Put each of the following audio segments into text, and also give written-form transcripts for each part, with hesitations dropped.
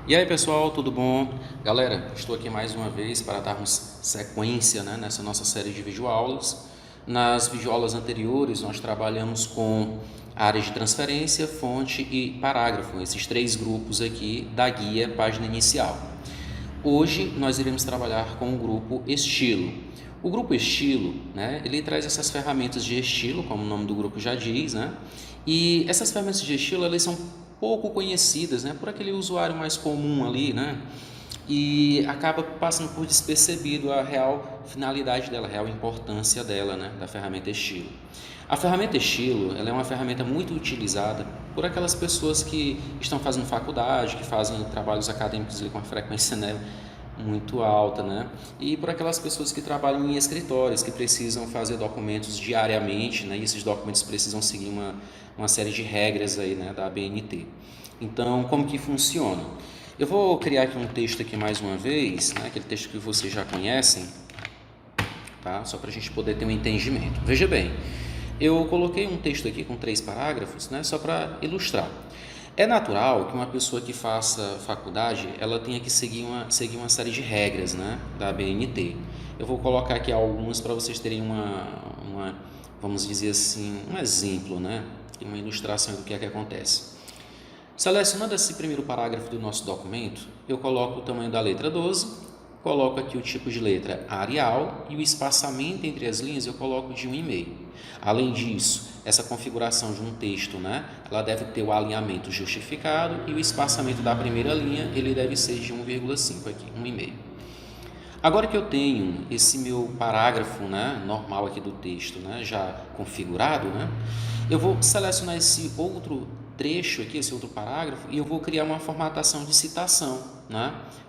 E aí pessoal, tudo bom? Galera, estou aqui mais uma vez para darmos sequência, nessa nossa série de videoaulas. Nas videoaulas anteriores nós trabalhamos com áreas de transferência, fonte e parágrafo, esses três grupos aqui da guia página inicial. Hoje nós iremos trabalhar com o grupo estilo. O grupo estilo, ele traz essas ferramentas de estilo, como o nome do grupo já diz, e essas ferramentas de estilo elas são pouco conhecidas, por aquele usuário mais comum ali, e acaba passando por despercebido a real finalidade dela, a real importância dela, da ferramenta estilo. A ferramenta estilo, ela é uma ferramenta muito utilizada por aquelas pessoas que estão fazendo faculdade, que fazem trabalhos acadêmicos ali com uma frequência, muito alta, e por aquelas pessoas que trabalham em escritórios, que precisam fazer documentos diariamente, e esses documentos precisam seguir uma série de regras aí, da ABNT. Então, como que funciona? Eu vou criar aqui um texto aqui mais uma vez, aquele texto que vocês já conhecem, tá? Só para a gente poder ter um entendimento. Veja bem, eu coloquei um texto aqui com 3 parágrafos, só para ilustrar. É natural que uma pessoa que faça faculdade, ela tenha que seguir uma série de regras, da ABNT. Eu vou colocar aqui algumas para vocês terem vamos dizer assim, um exemplo, uma ilustração do que é que acontece. Selecionando esse primeiro parágrafo do nosso documento, eu coloco o tamanho da letra 12, coloco aqui o tipo de letra Arial e o espaçamento entre as linhas eu coloco de 1,5. Além disso, essa configuração de um texto, ela deve ter o alinhamento justificado e o espaçamento da primeira linha ele deve ser de 1,5 aqui, 1,5. Agora que eu tenho esse meu parágrafo, normal aqui do texto, já configurado, eu vou selecionar esse outro trecho aqui, esse outro parágrafo, e eu vou criar uma formatação de citação,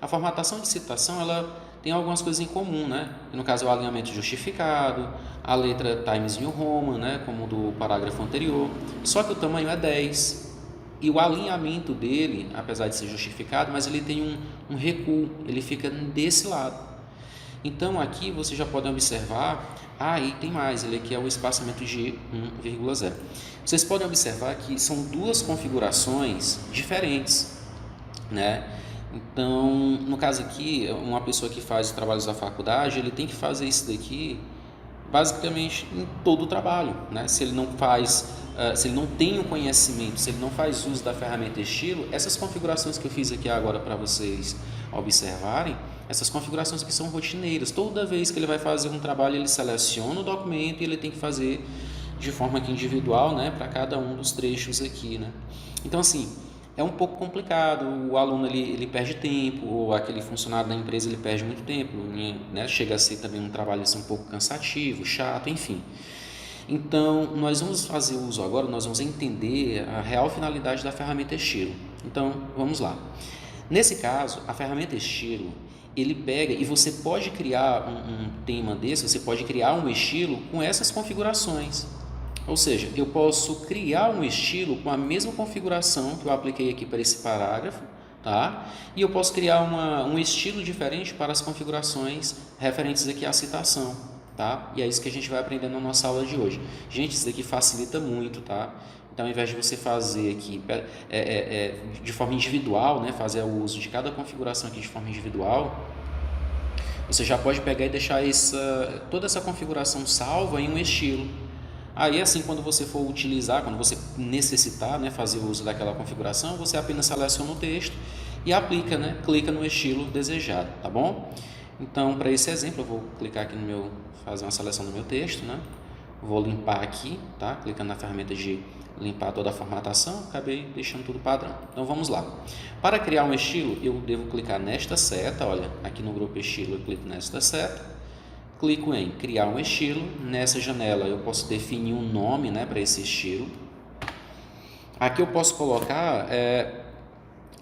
A formatação de citação, ela tem algumas coisas em comum, No caso, o alinhamento justificado, a letra Times New Roman, como do parágrafo anterior, só que o tamanho é 10, e o alinhamento dele, apesar de ser justificado, mas ele tem um recuo, ele fica desse lado. Então, aqui vocês já podem observar, e tem mais, ele aqui é o espaçamento de 1,0. Vocês podem observar que são duas configurações diferentes, Então, no caso aqui, uma pessoa que faz trabalhos da faculdade, ele tem que fazer isso daqui basicamente em todo o trabalho, Se ele não faz, se ele não tem o conhecimento, se ele não faz uso da ferramenta estilo, essas configurações que eu fiz aqui agora para vocês observarem, essas configurações aqui são rotineiras. Toda vez que ele vai fazer um trabalho, ele seleciona o documento e ele tem que fazer de forma aqui individual, para cada um dos trechos aqui, Então, assim, é um pouco complicado, o aluno ele perde tempo, ou aquele funcionário da empresa ele perde muito tempo, chega a ser também um trabalho assim, um pouco cansativo, chato, enfim. Então, nós vamos fazer uso agora, nós vamos entender a real finalidade da ferramenta estilo. Então, vamos lá. Nesse caso, a ferramenta estilo, ele pega e você pode criar um tema desse, você pode criar um estilo com essas configurações. Ou seja, eu posso criar um estilo com a mesma configuração que eu apliquei aqui para esse parágrafo, E eu posso criar um estilo diferente para as configurações referentes aqui à citação, E é isso que a gente vai aprender na nossa aula de hoje. Gente, isso daqui facilita muito, Então, ao invés de você fazer aqui de forma individual, fazer o uso de cada configuração aqui de forma individual, você já pode pegar e deixar toda essa configuração salva em um estilo. Aí, assim, quando você for utilizar, quando você necessitar fazer o uso daquela configuração, você apenas seleciona o texto e aplica, clica no estilo desejado, tá bom? Então, para esse exemplo, eu vou clicar aqui fazer uma seleção do meu texto, Vou limpar aqui, Clicando na ferramenta de limpar toda a formatação, acabei deixando tudo padrão. Então, vamos lá. Para criar um estilo, eu devo clicar nesta seta, olha, aqui no grupo estilo eu clico nesta seta, clico em criar um estilo, nessa janela eu posso definir um nome, para esse estilo. Aqui eu posso colocar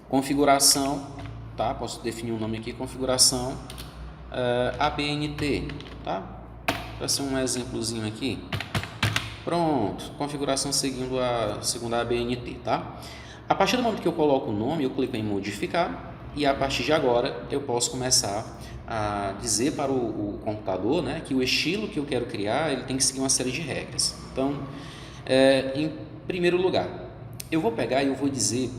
configuração, Posso definir um nome aqui, configuração ABNT, Para ser um exemplozinho aqui. Pronto, configuração segundo a ABNT, A partir do momento que eu coloco o nome, eu clico em modificar e a partir de agora eu posso começar a dizer para o computador, que o estilo que eu quero criar ele tem que seguir uma série de regras. Então, em primeiro lugar, eu vou pegar e eu vou dizer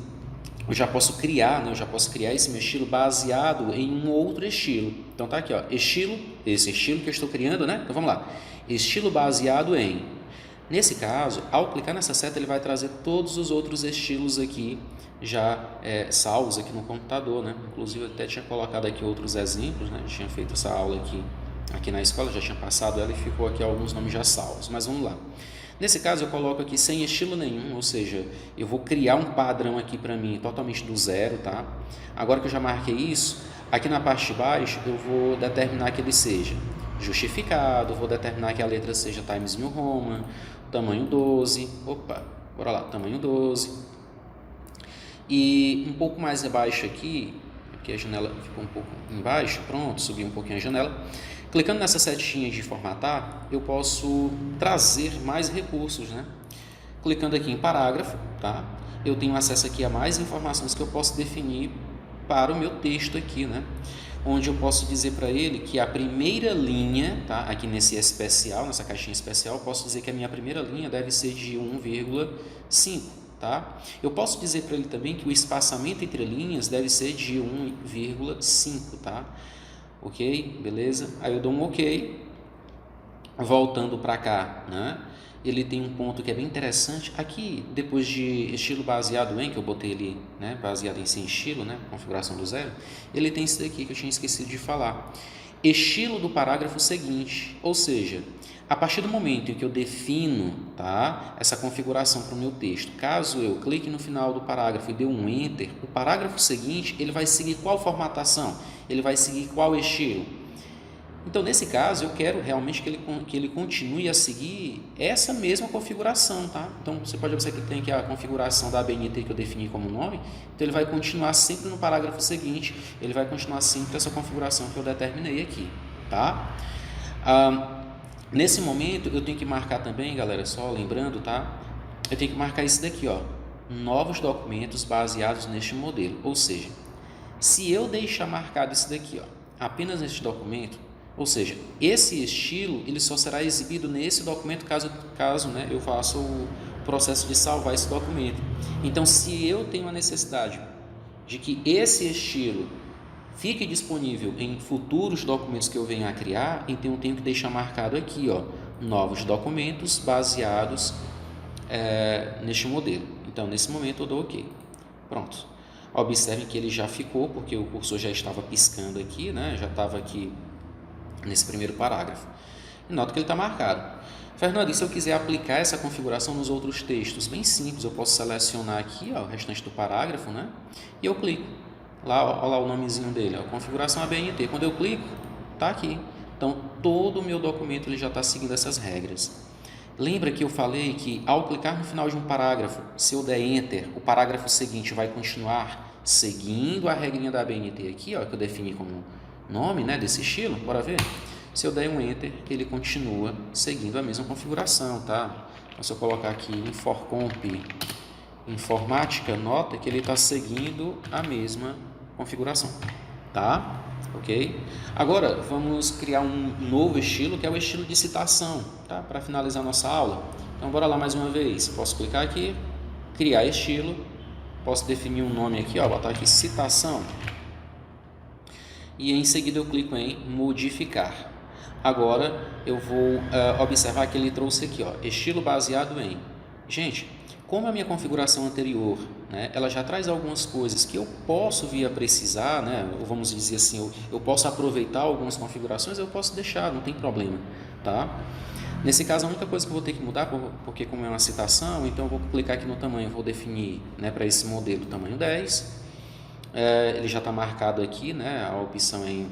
eu já posso criar, né? Eu já posso criar esse meu estilo baseado em um outro estilo. Então tá aqui, ó, estilo, esse estilo que eu estou criando, né? Então vamos lá, estilo baseado em. Nesse caso, ao clicar nessa seta, ele vai trazer todos os outros estilos aqui já salvos aqui no computador, né? Inclusive eu até tinha colocado aqui outros exemplos, né? Eu tinha feito essa aula aqui na escola, já tinha passado ela e ficou aqui alguns nomes já salvos, mas vamos lá. Nesse caso eu coloco aqui sem estilo nenhum, ou seja, eu vou criar um padrão aqui para mim totalmente do zero, tá? Agora que eu já marquei isso, aqui na parte de baixo eu vou determinar que ele seja justificado, vou determinar que a letra seja Times New Roman, tamanho 12, bora lá, tamanho 12. E um pouco mais abaixo aqui, porque a janela ficou um pouco embaixo, pronto, subi um pouquinho a janela. Clicando nessa setinha de formatar, eu posso trazer mais recursos, né? Clicando aqui em parágrafo, tá? Eu tenho acesso aqui a mais informações que eu posso definir para o meu texto aqui, né? Onde eu posso dizer para ele que a primeira linha, tá? Aqui nesse especial, nessa caixinha especial, eu posso dizer que a minha primeira linha deve ser de 1,5, tá? Eu posso dizer para ele também que o espaçamento entre linhas deve ser de 1,5, tá? Ok, beleza? Aí eu dou um ok, voltando para cá, né? Ele tem um ponto que é bem interessante. Aqui, depois de estilo baseado em, que eu botei ele, né, baseado em sem estilo, né, configuração do zero, ele tem isso daqui que eu tinha esquecido de falar. Estilo do parágrafo seguinte, ou seja, a partir do momento em que eu defino, tá, essa configuração para o meu texto, caso eu clique no final do parágrafo e dê um Enter, o parágrafo seguinte ele vai seguir qual formatação? Ele vai seguir qual estilo? Então, nesse caso, eu quero realmente que ele continue a seguir essa mesma configuração, tá? Então, você pode observar que tem aqui a configuração da ABNT que eu defini como nome, então ele vai continuar sempre no parágrafo seguinte, ele vai continuar sempre essa configuração que eu determinei aqui, tá? Nesse momento, eu tenho que marcar também, galera, só lembrando, tá? Eu tenho que marcar isso daqui, ó, novos documentos baseados neste modelo, ou seja, se eu deixar marcado isso daqui, ó, apenas neste documento, ou seja, esse estilo ele só será exibido nesse documento caso né, eu faça o processo de salvar esse documento. Então, se eu tenho a necessidade de que esse estilo fique disponível em futuros documentos que eu venha a criar, então eu tenho que deixar marcado aqui, ó, novos documentos baseados neste modelo. Então, nesse momento eu dou OK. Pronto. Observem que ele já ficou, porque o cursor já estava piscando aqui, né? Já estava aqui nesse primeiro parágrafo. E nota que ele está marcado. Fernando, e se eu quiser aplicar essa configuração nos outros textos? Bem simples, eu posso selecionar aqui, ó, o restante do parágrafo, né? E eu clico. Lá, ó, lá o nomezinho dele, ó, configuração ABNT. Quando eu clico, está aqui. Então, todo o meu documento ele já está seguindo essas regras. Lembra que eu falei que ao clicar no final de um parágrafo, se eu der Enter, o parágrafo seguinte vai continuar seguindo a regrinha da ABNT aqui, ó, que eu defini como nome, né, desse estilo, bora ver? Se eu der um Enter, ele continua seguindo a mesma configuração, tá? Então, se eu colocar aqui Inforcomp Informática, nota que ele está seguindo a mesma configuração, tá? Ok? Agora, vamos criar um novo estilo, que é o estilo de citação, tá? Para finalizar nossa aula. Então, bora lá mais uma vez. Posso clicar aqui, criar estilo, posso definir um nome aqui, ó, botar aqui citação. E em seguida eu clico em modificar. Agora eu vou observar que ele trouxe aqui, ó, estilo baseado em. Gente, como a minha configuração anterior, né, ela já traz algumas coisas que eu posso vir a precisar, né, ou vamos dizer assim, eu posso aproveitar algumas configurações, eu posso deixar, não tem problema, tá? Nesse caso, a única coisa que eu vou ter que mudar, porque como é uma citação, então eu vou clicar aqui no tamanho, vou definir, né, para esse modelo tamanho 10. Ele já está marcado aqui, né, a opção é em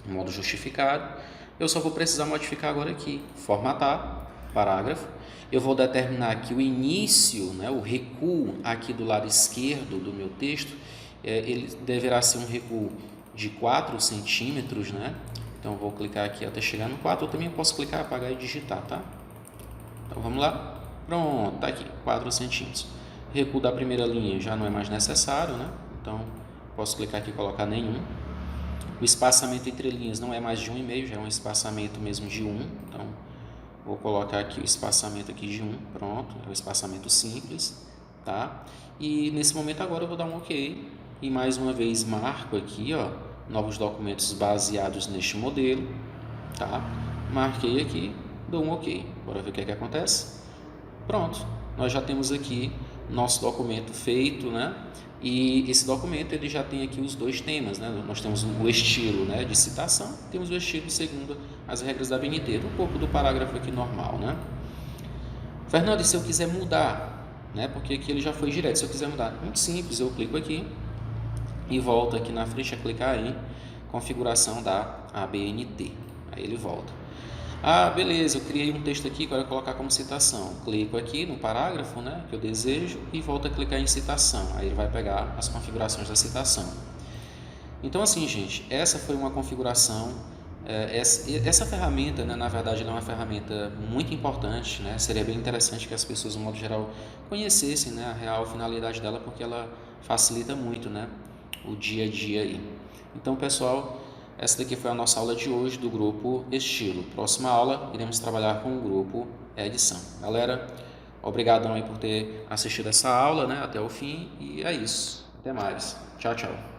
modo justificado. Eu só vou precisar modificar agora aqui, formatar, parágrafo. Eu vou determinar aqui o início, né, o recuo aqui do lado esquerdo do meu texto, ele deverá ser um recuo de 4 centímetros, né? Então, eu vou clicar aqui até chegar no 4, eu também posso clicar, apagar e digitar, tá? Então, vamos lá. Pronto, tá aqui, 4 centímetros. Recuo da primeira linha já não é mais necessário, né? Então, posso clicar aqui e colocar nenhum. O espaçamento entre linhas não é mais de 1,5, já é um espaçamento mesmo de 1. Então, vou colocar aqui o espaçamento aqui de 1, pronto, é o espaçamento simples. tá? E nesse momento agora eu vou dar um OK e mais uma vez marco aqui, ó, novos documentos baseados neste modelo, tá? Marquei aqui, dou um OK. Bora ver o que é que acontece. Pronto, nós já temos aqui nosso documento feito, né? E esse documento ele já tem aqui os dois temas, né? Nós temos o estilo, né, de citação, temos o estilo segundo as regras da BNT, um pouco do parágrafo aqui normal, né? Fernando, e se eu quiser mudar, né? Porque aqui ele já foi direto. Se eu quiser mudar, muito simples, eu clico aqui e volto aqui na frente a clicar em configuração da ABNT. Aí ele volta. Ah, beleza, eu criei um texto aqui, quero colocar como citação. Clico aqui no parágrafo, né, que eu desejo e volto a clicar em citação. Aí ele vai pegar as configurações da citação. Então, assim, gente, essa foi uma configuração. Essa ferramenta, né, na verdade, ela é uma ferramenta muito importante, né? Seria bem interessante que as pessoas, no modo geral, conhecessem, né, a real finalidade dela, porque ela facilita muito, né, o dia a dia aí. Então, pessoal, essa daqui foi a nossa aula de hoje do grupo Estilo. Próxima aula, iremos trabalhar com o grupo Edição. Galera, obrigadão aí por ter assistido essa aula, né, até o fim, e é isso. Até mais. Tchau, tchau.